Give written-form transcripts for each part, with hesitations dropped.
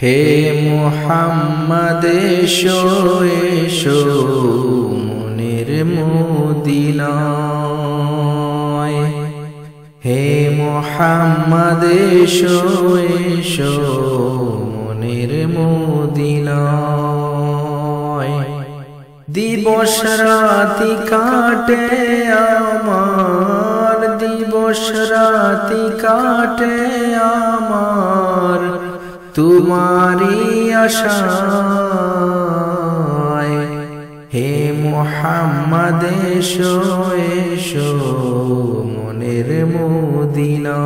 হে মুহাম্মদ এসো এসো মনের মদিনায়। হে মুহাম্মদ এসো এসো মনের মদিনায়। দিবস রাতি কাটে আমার, দিবস রাতি কাটে আমার তোমারি আশায়। হে মুহাম্মদ এসো এসো মনের মদিনায়।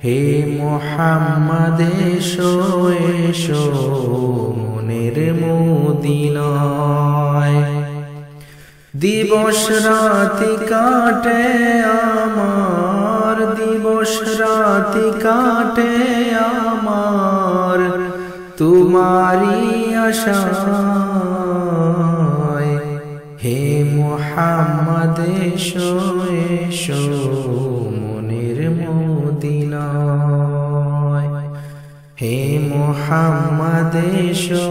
হে মুহাম্মদ এসো এসো মনের মদিনায়। দিবস রাতি কাটে আমার, দিবস রাতি কাটে আমার তোমারি আশায়। হে মুহাম্মদ এসো এসো মনের মদিনায়। হে মুহাম্মদ এসো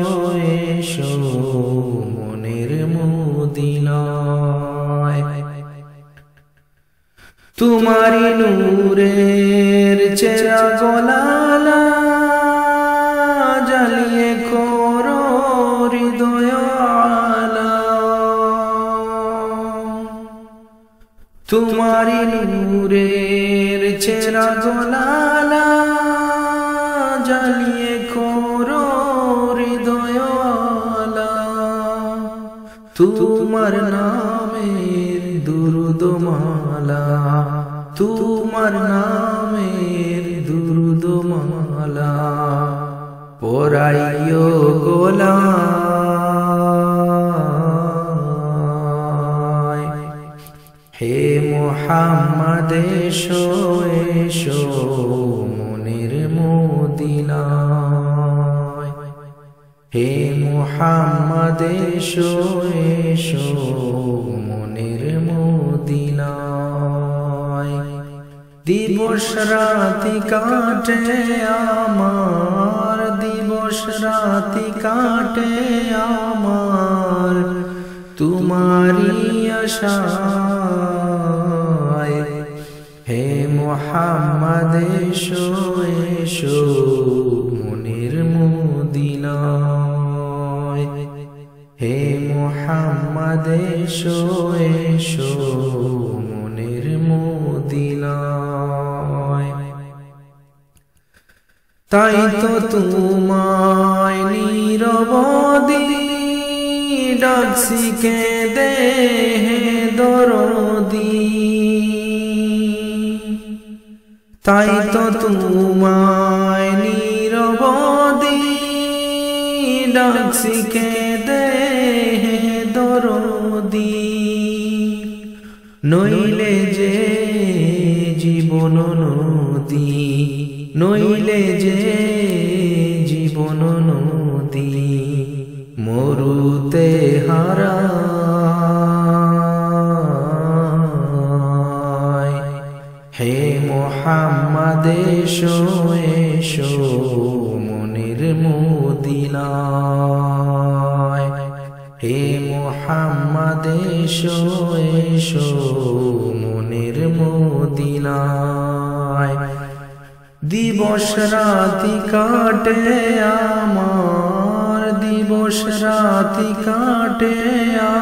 এসো মনের মদিনায়। তোমারি নূরের চেরা গলালা জ্বালিয়ে করো হৃদয় আলা। তোমারি নূরের চেরা গলালা জ্বালিয়ে করো হৃদয় আলা। তোমার নামের দুরুদ মালা, তোমার নামের দুরুদ মালা পরাইও গলায়। হে মুহাম্মদ এসো এসো মনের মদিনায়। হে মুহাম্মদ এসো এসো মনের মদিনায়। দিবস রাতি কাটে আমার, দিবস রাতি কাটে আমার তোমারি আশায়। হে মুহাম্মদ এসো এসো মনের মদিনায়। হে মুহাম্মদ এসো এসো মনের মদিনায়। তাই তো তোমায় নীরবদি ডাকছি কেঁদে হে দরদি। তাই তো তোমায় নীরবদি ডাকছি কেঁদে হে দরদি। নইলে যে জীবন নদী, নইলে যে জীবন নদী মরুতে হারায়। হে মুহাম্মদ এসো এসো মনের মদিনায়। হে মুহাম্মদ এসো এসো মনের মদিনায়। দিবস রাতি কাটে আমার, দিবস রাতি কাটে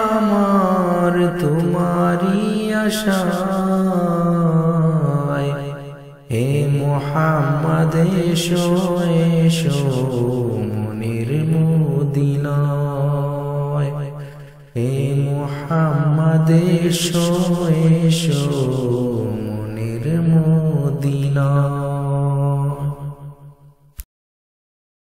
আমার তোমারি আশায়। হে মুহাম্মদ এসো এসো মনের মদিনায়। হে মুহাম্মদ এসো এসো মনের মদিনায়।